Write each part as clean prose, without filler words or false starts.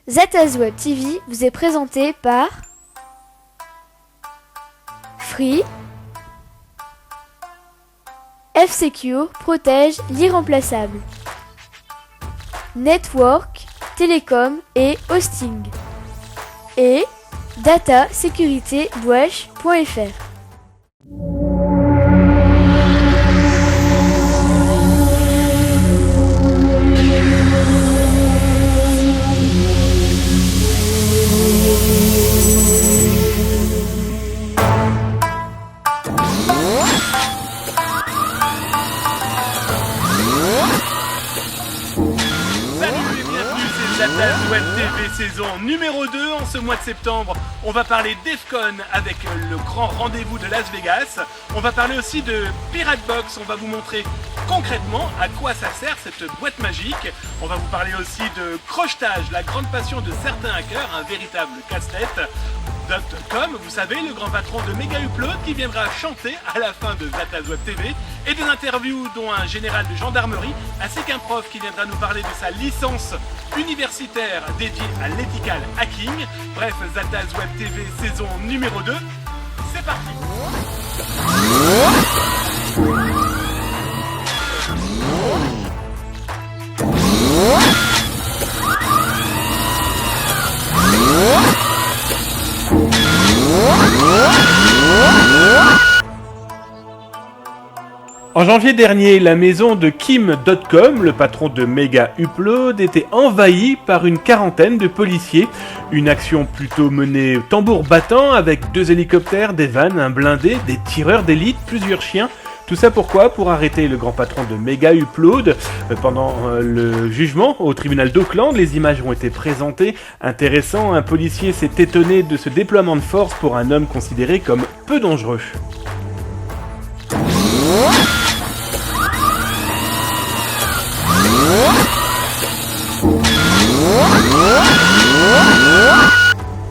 Zataz Web TV vous est présenté par Free. F-Secure protège l'irremplaçable. Network, Télécom et Hosting. Et Data Sécurité Wesh.fr. Zataz Web TV saison numéro 2. En ce mois de septembre, on va parler d'EFCON avec le grand rendez-vous de Las Vegas. On va parler aussi de Pirate Box. On va vous montrer concrètement à quoi ça sert cette boîte magique. On va vous parler aussi de crochetage, la grande passion de certains hackers, un véritable casse-tête. .com, vous savez, le grand patron de Mega Upload qui viendra chanter à la fin de Zataz Web TV, et des interviews dont un général de gendarmerie ainsi qu'un prof qui viendra nous parler de sa licence universitaire dédiée à l'ethical hacking. Bref, Zataz Web TV saison numéro 2, c'est parti. En janvier dernier, la maison de Kim.com, le patron de Mega Upload, était envahie par une quarantaine de policiers. Une action plutôt menée tambour battant avec 2 hélicoptères, des vannes, un blindé, des tireurs d'élite, plusieurs chiens. Tout ça pourquoi ? Pour arrêter le grand patron de Mega Upload. Pendant le jugement au tribunal d'Auckland, les images ont été présentées. Intéressant, un policier s'est étonné de ce déploiement de force pour un homme considéré comme peu dangereux.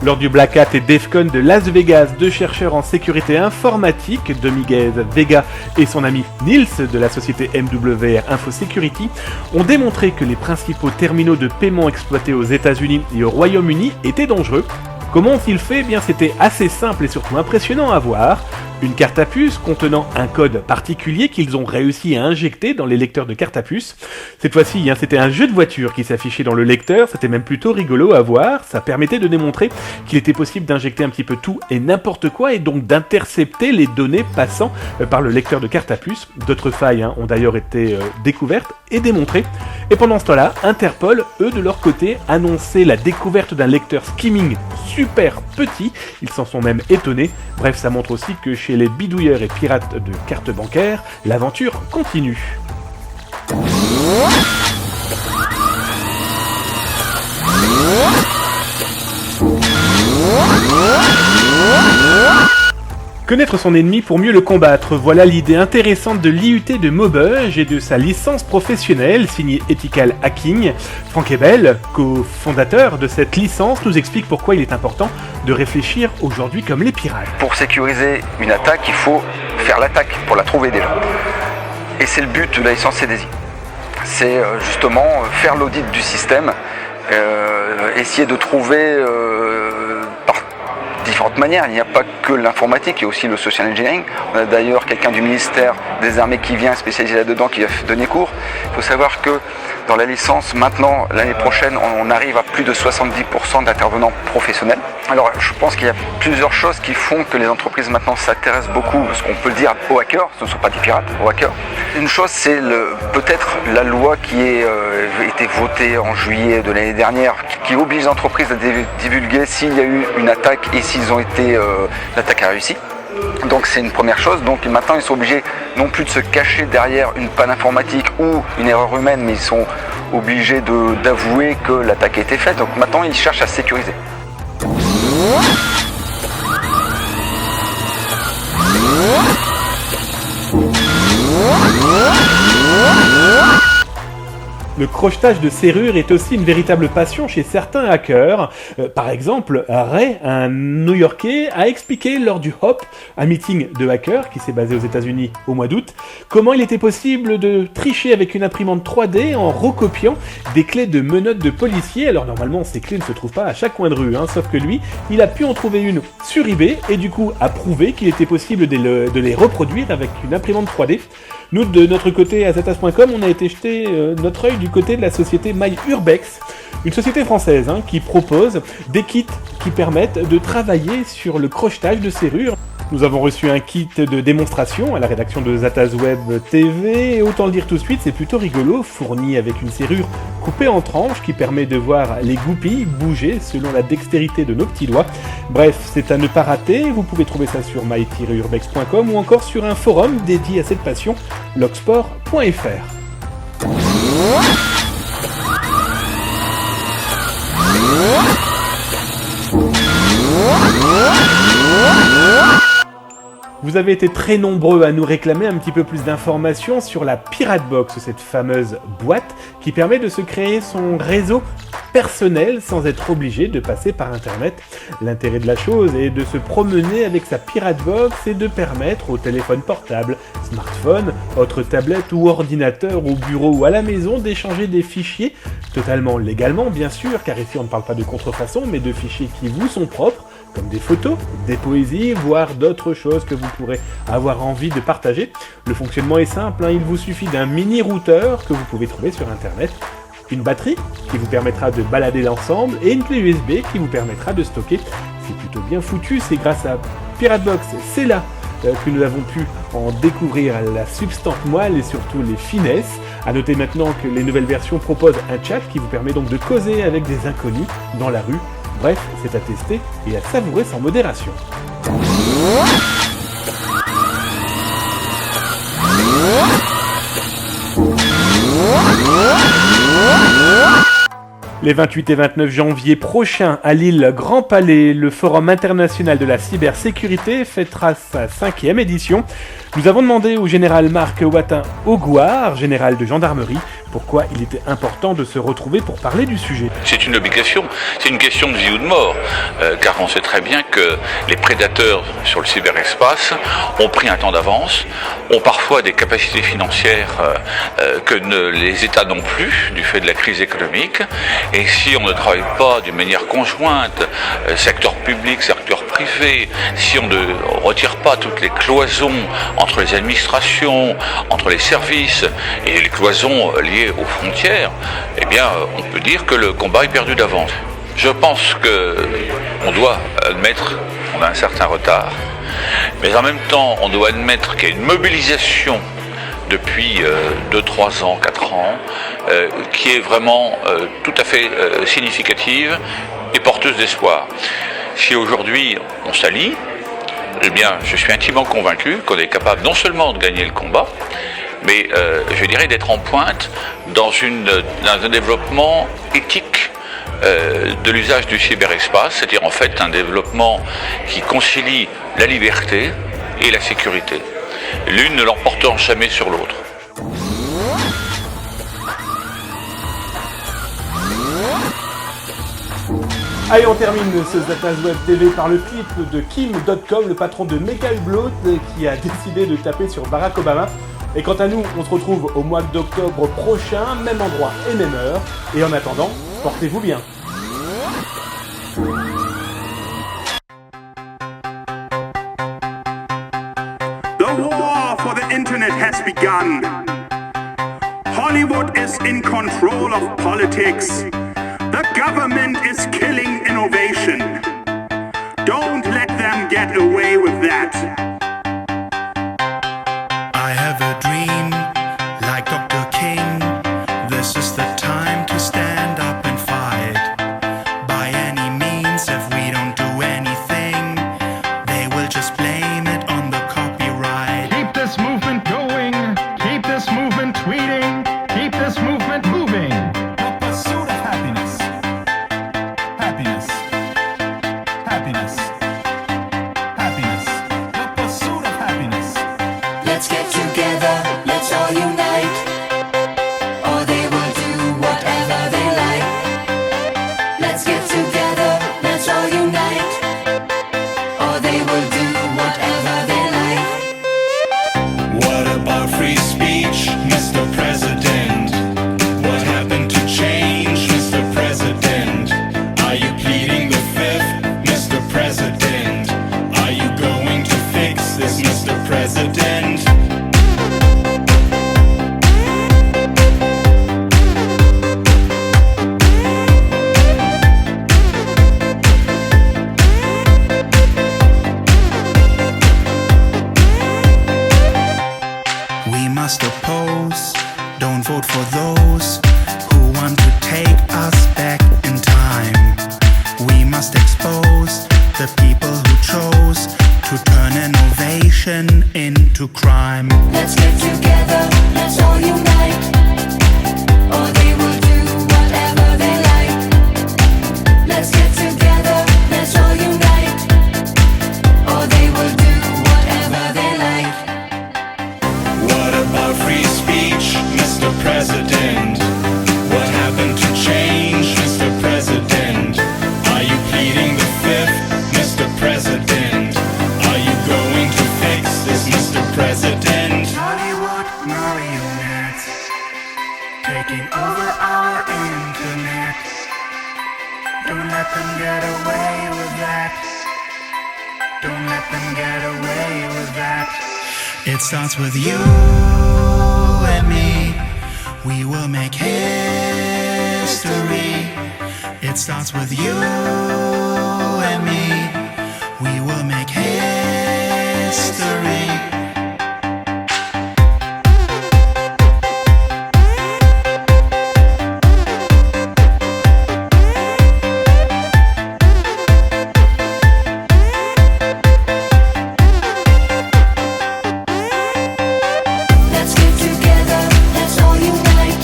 Lors du Black Hat et DEFCON de Las Vegas, 2 chercheurs en sécurité informatique, Dominguez Vega et son ami Nils de la société MWR InfoSecurity, ont démontré que les principaux terminaux de paiement exploités aux États-Unis et au Royaume-Uni étaient dangereux. Comment ont-ils fait ? Eh bien, c'était assez simple et surtout impressionnant à voir. Une carte à puce contenant un code particulier qu'ils ont réussi à injecter dans les lecteurs de cartes à puce. Cette fois-ci, c'était un jeu de voiture qui s'affichait dans le lecteur, c'était même plutôt rigolo à voir. Ça permettait de démontrer qu'il était possible d'injecter un petit peu tout et n'importe quoi et donc d'intercepter les données passant par le lecteur de cartes à puce. D'autres failles ont d'ailleurs été découvertes et démontrées. Et pendant ce temps-là, Interpol, eux de leur côté, annonçaient la découverte d'un lecteur skimming super petit. Ils s'en sont même étonnés. Bref, ça montre aussi que chez les bidouilleurs et pirates de cartes bancaires, l'aventure continue. Connaître son ennemi pour mieux le combattre, voilà l'idée intéressante de l'IUT de Maubeuge et de sa licence professionnelle signée Ethical Hacking. Franck Ebel, cofondateur de cette licence, nous explique pourquoi il est important de réfléchir aujourd'hui comme les pirates. Pour sécuriser une attaque, il faut faire l'attaque pour la trouver déjà. Et c'est le but de la licence CDSI. C'est justement faire l'audit du système, essayer de trouver par différentes manières. Il n'y a pas que l'informatique, il y a aussi le social engineering. On a d'ailleurs quelqu'un du ministère des Armées qui vient spécialisé là-dedans, qui va donner cours. Il faut savoir que dans la licence, maintenant, l'année prochaine, on arrive à plus de 70% d'intervenants professionnels. Alors, je pense qu'il y a plusieurs choses qui font que les entreprises maintenant s'intéressent beaucoup, parce qu'on peut le dire, aux hackers, ce ne sont pas des pirates, aux hackers. Une chose, c'est peut-être la loi qui a été votée en juillet de l'année dernière, qui oblige les entreprises à divulguer s'il y a eu une attaque et s'ils ont été, l'attaque a réussi. Donc c'est une première chose. Donc maintenant ils sont obligés non plus de se cacher derrière une panne informatique ou une erreur humaine, mais ils sont obligés d'avouer que l'attaque a été faite. Donc maintenant ils cherchent à sécuriser. Le crochetage de serrures est aussi une véritable passion chez certains hackers. Par exemple, Ray, un New-Yorkais, a expliqué lors du HOP, un meeting de hackers qui s'est basé aux États-Unis au mois d'août, comment il était possible de tricher avec une imprimante 3D en recopiant des clés de menottes de policiers. Alors normalement, ces clés ne se trouvent pas à chaque coin de rue, sauf que lui, il a pu en trouver une sur eBay et du coup a prouvé qu'il était possible de les reproduire avec une imprimante 3D. Nous, de notre côté, à Zatas.com, on a été jeter notre œil du côté de la société MyUrbex, une société française qui propose des kits qui permettent de travailler sur le crochetage de serrures. Nous avons reçu un kit de démonstration à la rédaction de Zatas Web TV, et autant le dire tout de suite, c'est plutôt rigolo, fourni avec une serrure coupée en tranches qui permet de voir les goupilles bouger selon la dextérité de nos petits doigts. Bref, c'est à ne pas rater, vous pouvez trouver ça sur my-urbex.com ou encore sur un forum dédié à cette passion, logsport.fr. Vous avez été très nombreux à nous réclamer un petit peu plus d'informations sur la Pirate Box, cette fameuse boîte qui permet de se créer son réseau personnel sans être obligé de passer par internet. L'intérêt de la chose est de se promener avec sa Pirate Box et de permettre au téléphone portable, smartphone, autre tablette ou ordinateur au bureau ou à la maison d'échanger des fichiers totalement légalement bien sûr, car ici on ne parle pas de contrefaçon mais de fichiers qui vous sont propres, comme des photos, des poésies, voire d'autres choses que vous pourrez avoir envie de partager. Le fonctionnement est simple, il vous suffit d'un mini routeur que vous pouvez trouver sur internet, une batterie qui vous permettra de balader l'ensemble et une clé USB qui vous permettra de stocker. C'est plutôt bien foutu, c'est grâce à Piratebox, c'est là que nous avons pu en découvrir la substance moelle et surtout les finesses. A noter maintenant que les nouvelles versions proposent un chat qui vous permet donc de causer avec des inconnus dans la rue. Bref, c'est à tester et à savourer sans modération. Les 28 et 29 janvier prochains à Lille, Grand Palais, le Forum international de la cybersécurité fêtera sa 5e édition. Nous avons demandé au général Marc Watin-Augoire, général de gendarmerie, pourquoi il était important de se retrouver pour parler du sujet. C'est une obligation, c'est une question de vie ou de mort, car on sait très bien que les prédateurs sur le cyberespace ont pris un temps d'avance, ont parfois des capacités financières que les États n'ont plus du fait de la crise économique, et si on ne travaille pas d'une manière conjointe, secteur public, secteur privé, si on ne retire pas toutes les cloisons entre les administrations, entre les services et les cloisons liées aux frontières, eh bien, on peut dire que le combat est perdu d'avance. Je pense qu'on doit admettre qu'on a un certain retard, mais en même temps, on doit admettre qu'il y a une mobilisation depuis 2, 3 ans, 4 ans, qui est vraiment tout à fait significative et porteuse d'espoir. Si aujourd'hui on s'allie, eh bien, je suis intimement convaincu qu'on est capable non seulement de gagner le combat, mais je dirais d'être en pointe dans un développement éthique de l'usage du cyberespace, c'est-à-dire en fait un développement qui concilie la liberté et la sécurité, l'une ne l'emportant jamais sur l'autre. Allez, on termine ce Zatas Web TV par le clip de Kim.com, le patron de Mecha Upload, qui a décidé de taper sur Barack Obama. Et quant à nous, on se retrouve au mois d'octobre prochain, même endroit et même heure. Et en attendant, portez-vous bien. The war for the internet has begun. Hollywood is in control of politics. The government is killing innovation. Don't let them get away with that. I have a dream, like Dr. King. This is the time to stand up and fight. By any means, if we don't do anything, they will just blame it on the copyright. Keep this movement going, keep this movement tweeting, keep this movement moving. The pursuit of happiness. Happiness. Happiness. Happiness. The pursuit of happiness. Let's get together, let's all unite, or they will do to crime. Let's get together, let's all unite, or they will do whatever they like. Let's get together, let's all unite, or they will do whatever they like. What about free speech, Mr. President? What happened to change, Mr. President? Are you pleading the fifth, Mr. President? Are you going to fix this, Mr. President? Hollywood marionettes taking over our internet. Don't let them get away with that. Don't let them get away with that. It starts with you and me. We will make history. It starts with you and me. We will make history. Let's get together, let's all unite,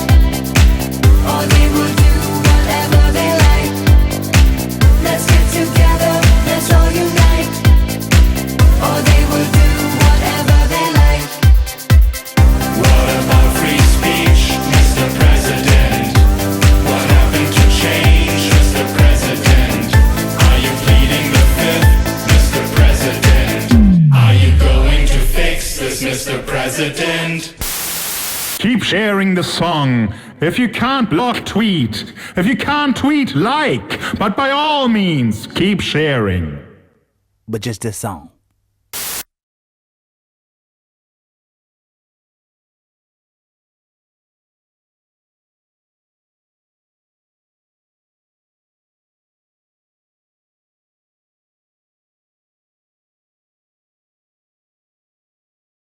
or they will do whatever they like. Let's get together, let's all unite, or they will do whatever they like. What about free speech, Mr. President? What happened to change, Mr. President? Are you pleading the fifth, Mr. President? Are you going to fix this, Mr. President? Keep sharing the song. If you can't block, tweet. If you can't tweet, like. But by all means, keep sharing. But just this song.